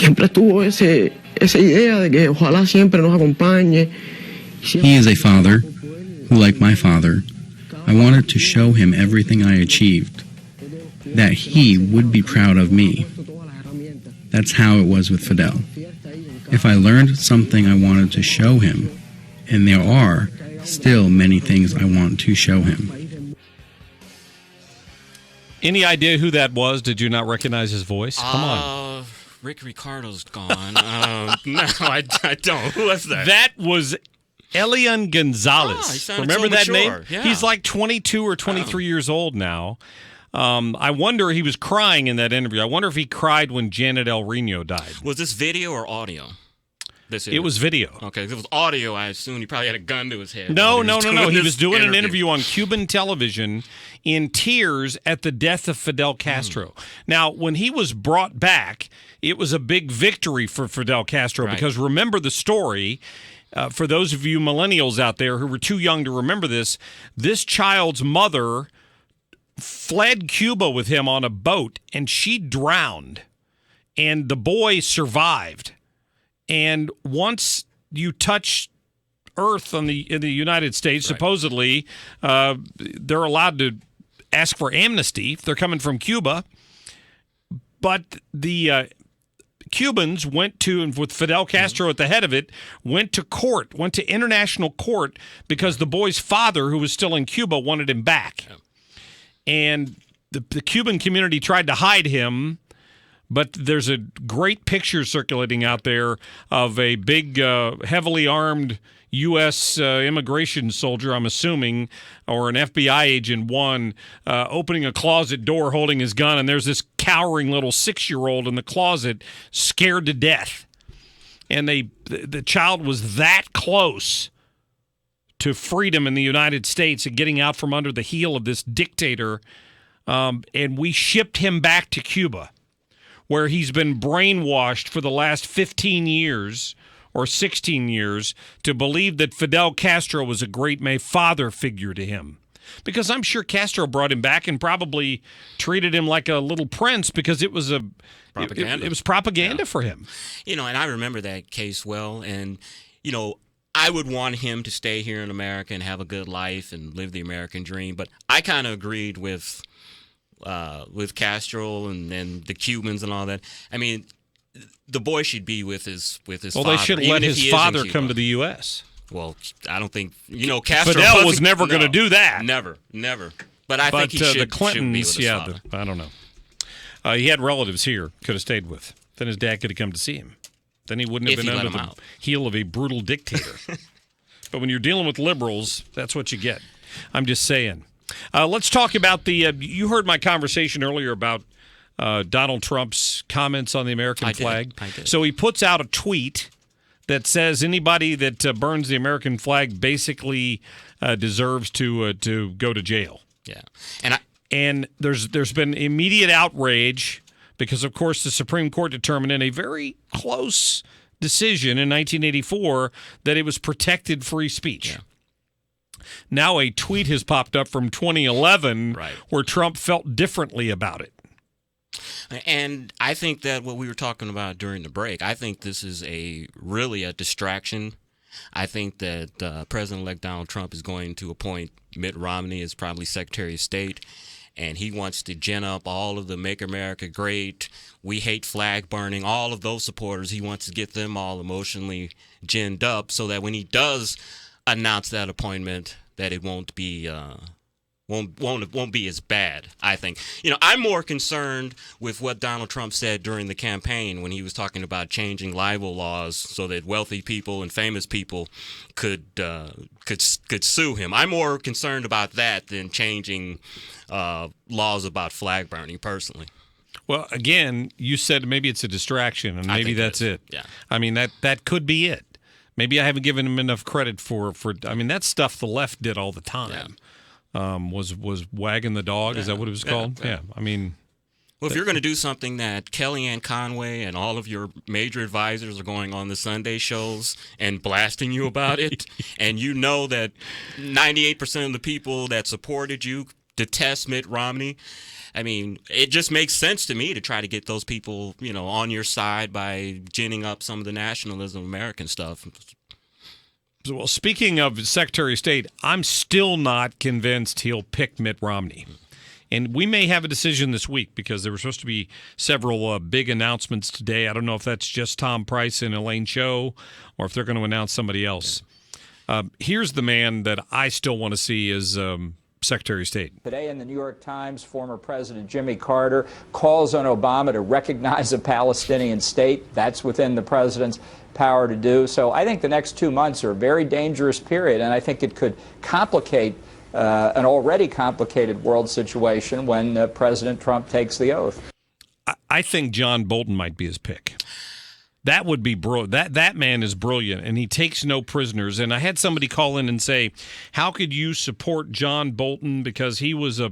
siempre tuvo esa idea de que ojalá siempre nos acompañe. He is a father who, like my father, I wanted to show him everything I achieved, that he would be proud of me. That's how it was with Fidel. If I learned something I wanted to show him, and there are still many things I want to show him. Any idea who that was? Did you not recognize his voice? Come on. Rick Ricardo's gone. No, I don't. Who was that? That was Elian Gonzalez. Remember so that mature. name? Yeah. He's like 22 or 23 years old now. I wonder, he was crying in that interview. I wonder if he cried when Janet El Reno died. Was this video or audio? It was video. Okay, if it was audio, I assume he probably had a gun to his head. No. He was doing an interview on Cuban television in tears at the death of Fidel Castro. Now, when he was brought back, it was a big victory for Fidel Castro because remember the story. For those of you millennials out there who were too young to remember this child's mother fled Cuba with him on a boat, and she drowned, and the boy survived. And once you touch Earth in the United States, supposedly they're allowed to ask for amnesty if they're coming from Cuba. But the Cubans went to, and with Fidel Castro at the head of it, went to international court because the boy's father, who was still in Cuba, wanted him back. Yeah. And the Cuban community tried to hide him. But there's a great picture circulating out there of a big, heavily armed U.S. Immigration soldier, I'm assuming, or an FBI agent, opening a closet door holding his gun, and there's this cowering little 6-year-old in the closet scared to death. And the child was that close to freedom in the United States and getting out from under the heel of this dictator, and we shipped him back to Cuba, where he's been brainwashed for the last 15 years or 16 years to believe that Fidel Castro was a great father figure to him. Because I'm sure Castro brought him back and probably treated him like a little prince because it was propaganda. It was propaganda for him. And I remember that case well. And, I would want him to stay here in America and have a good life and live the American dream. But I kind of agreed with Castro and the Cubans and all that. I mean, the boy should be with his father. Well, they should let his father come to the U.S. Well, I don't think Castro. Fidel was never going to do that. Never. But I think he should. The Clintons, should be with his father. I don't know. He had relatives here, could have stayed with. Then his dad could have come to see him. Then he wouldn't have been under the heel of a brutal dictator. But when you're dealing with liberals, that's what you get. I'm just saying. Let's talk about you heard my conversation earlier about Donald Trump's comments on the American flag. I did. So he puts out a tweet that says anybody that burns the American flag basically deserves to go to jail. Yeah. And there's been immediate outrage because, of course, the Supreme Court determined in a very close decision in 1984 that it was protected free speech. Yeah. Now a tweet has popped up from 2011 where Trump felt differently about it. And I think that what we were talking about during the break, I think this is really a distraction. I think that President-elect Donald Trump is going to appoint Mitt Romney as probably Secretary of State, and he wants to gin up all of the Make America Great, We Hate Flag Burning, all of those supporters. He wants to get them all emotionally ginned up so that when he does announce that appointment, that it won't be won't be as bad, I think. I'm more concerned with what Donald Trump said during the campaign when he was talking about changing libel laws so that wealthy people and famous people could sue him. I'm more concerned about that than changing laws about flag burning, personally. Well, again, you said maybe it's a distraction, and maybe that's it. Yeah. I mean, that could be it. Maybe I haven't given him enough credit for. I mean, that stuff the left did all the time. Yeah. Was wagging the dog? Is that what it was called? Yeah. I mean, well, if you're going to do something that Kellyanne Conway and all of your major advisors are going on the Sunday shows and blasting you about it, and you know that 98% of the people that supported you detest Mitt Romney. I mean, it just makes sense to me to try to get those people, on your side by ginning up some of the nationalism American stuff. Well, speaking of Secretary of State, I'm still not convinced he'll pick Mitt Romney. And we may have a decision this week because there were supposed to be several big announcements today. I don't know if that's just Tom Price and Elaine Chou or if they're going to announce somebody else. Here's the man that I still want to see as Secretary of State. Today in the New York Times, former President Jimmy Carter calls on Obama to recognize a Palestinian state. That's within the president's power to do. So I think the next 2 months are a very dangerous period, and I think it could complicate an already complicated world situation when President Trump takes the oath. I think John Bolton might be his pick. That would be that man is brilliant, and he takes no prisoners. And I had somebody call in and say, "How could you support John Bolton because he was a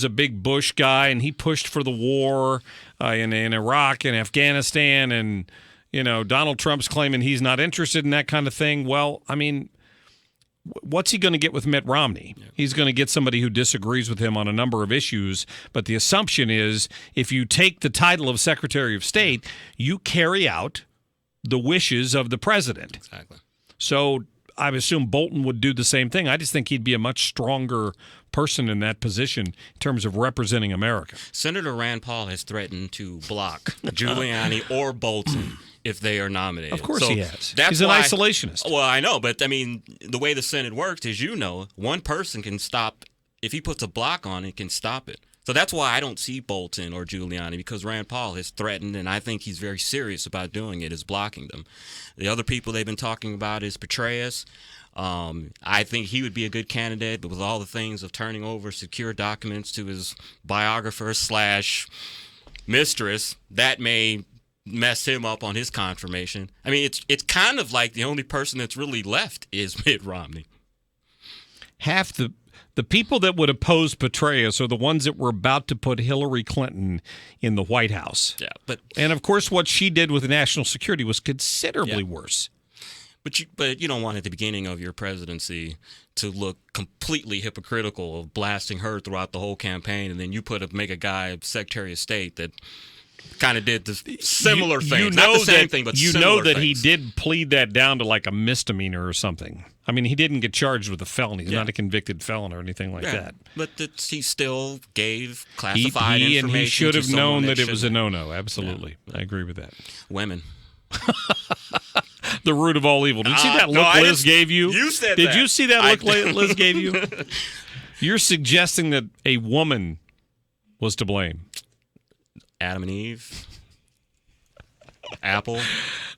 big Bush guy and he pushed for the war in Iraq and Afghanistan, and Donald Trump's claiming he's not interested in that kind of thing." Well, I mean, what's he going to get with Mitt Romney? Yeah. He's going to get somebody who disagrees with him on a number of issues. But the assumption is if you take the title of Secretary of State, you carry out the wishes of the president. Exactly. So I assume Bolton would do the same thing. I just think he'd be a much stronger person in that position in terms of representing America. Senator Rand Paul has threatened to block Giuliani or Bolton if they are nominated. Of course he has. He's an isolationist. Well, I know, but I mean, the way the Senate works is, one person can stop. If he puts a block on it, can stop it. So that's why I don't see Bolton or Giuliani, because Rand Paul has threatened, and I think he's very serious about doing it, is blocking them. The other people they've been talking about is Petraeus. I think he would be a good candidate, but with all the things of turning over secure documents to his biographer / mistress, that may mess him up on his confirmation. I mean, it's kind of like the only person that's really left is Mitt Romney. Half the people that would oppose Petraeus are the ones that were about to put Hillary Clinton in the White House. Yeah, and of course, what she did with national security was considerably worse. But you don't want at the beginning of your presidency to look completely hypocritical of blasting her throughout the whole campaign, and then you make a guy Secretary of State that kind of did the similar thing. Not the same thing, but similar that things. He did plead that down to like a misdemeanor or something. I mean, he didn't get charged with a felony. He's not a convicted felon or anything like that. But he still gave classified information. And he should have known that it was a no-no. Absolutely. Yeah. I agree with that. Women. The root of all evil. Did you see that look Liz gave you? You said Did that. you see that look Liz gave you? You're suggesting that a woman was to blame. Adam and Eve. Apple.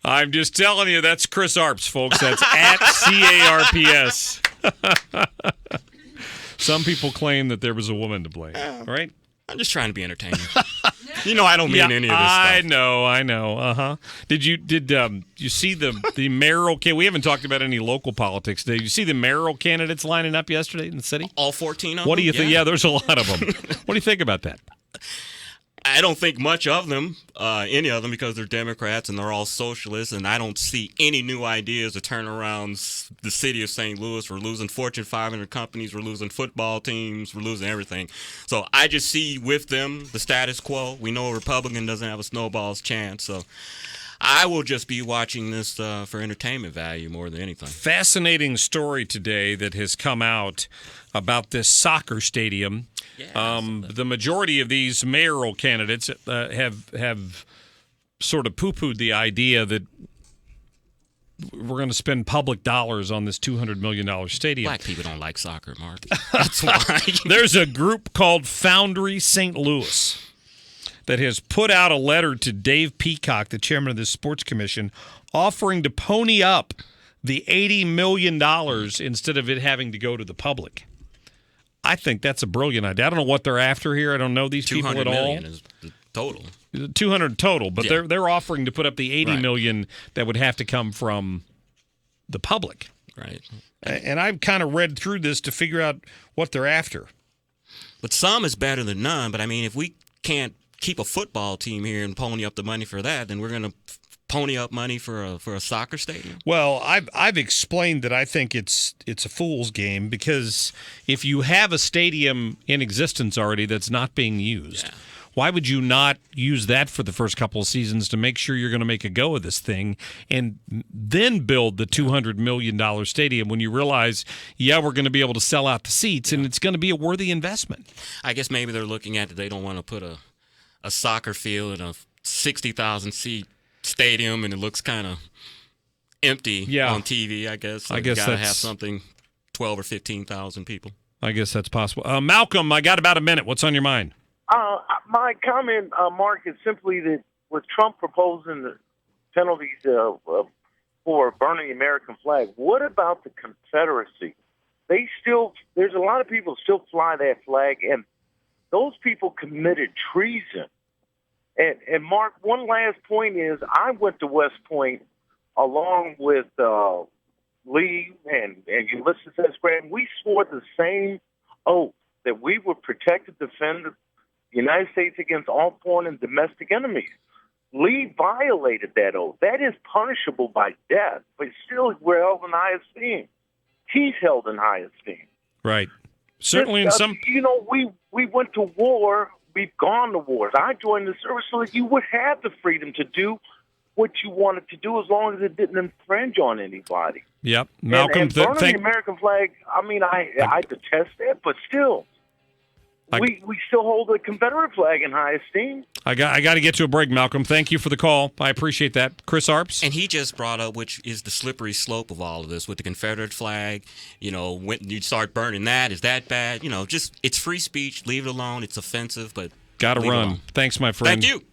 I'm just telling you, that's Chris Arps, folks. That's at CARPS. Some people claim that there was a woman to blame, right? I'm just trying to be entertaining. I don't mean any of this stuff. I know. Uh-huh. Did you see the mayoral candidate? We haven't talked about any local politics. Did you see the mayoral candidates lining up yesterday in the city? All 14 of them? What do you think? Yeah, there's a lot of them. What do you think about that? I don't think much of them, any of them, because they're Democrats and they're all socialists, and I don't see any new ideas to turn around the city of St. Louis. We're losing Fortune 500 companies. We're losing football teams. We're losing everything. So I just see with them the status quo. We know a Republican doesn't have a snowball's chance. So I will just be watching this for entertainment value more than anything. Fascinating story today that has come out about this soccer stadium. Yeah, the majority of these mayoral candidates have sort of poo-pooed the idea that we're going to spend public dollars on this $200 million stadium. Black people don't like soccer, Mark. That's why. There's a group called Foundry St. Louis that has put out a letter to Dave Peacock, the chairman of the Sports Commission, offering to pony up the $80 million instead of it having to go to the public. I think that's a brilliant idea. I don't know what they're after here. I don't know these people at all. 200 million is the total. 200 total, but they're offering to put up the $80 million that would have to come from the public. Right. And I've kind of read through this to figure out what they're after. But some is better than none. But I mean, if we can't keep a football team here and pony up the money for that, then we're going to pony up money for a soccer stadium? Well, I've explained that I think it's a fool's game, because if you have a stadium in existence already that's not being used, why would you not use that for the first couple of seasons to make sure you're going to make a go of this thing, and then build the $200 million stadium when you realize, we're going to be able to sell out the seats and it's going to be a worthy investment? I guess maybe they're looking at it. They don't want to put a soccer field in a 60,000 seat stadium and it looks kind of empty on TV, I guess. So I guess you got to have something 12 or 15,000 people. I guess that's possible. Malcolm, I got about a minute. What's on your mind? My comment, Mark, is simply that with Trump proposing the penalties for burning the American flag, what about the Confederacy? There's a lot of people who still fly that flag, and those people committed treason. And Mark, one last point is, I went to West Point along with Lee and Ulysses S. Grant. We swore the same oath that we would protect and defend the United States against all foreign and domestic enemies. Lee violated that oath. That is punishable by death, but still we're held in high esteem. He's held in high esteem. Right. Certainly in some... we went to war. We've gone to wars. I joined the service so that you would have the freedom to do what you wanted to do as long as it didn't infringe on anybody. Yep. Malcolm, and burning the American flag, I mean, I detest that, but still... We still hold the Confederate flag in high esteem. I got to get to a break, Malcolm. Thank you for the call. I appreciate that. Chris Arps? And he just brought up, which is the slippery slope of all of this with the Confederate flag. When you start burning that, is that bad? Just it's free speech. Leave it alone. It's offensive, but got to run. Thanks, my friend. Thank you.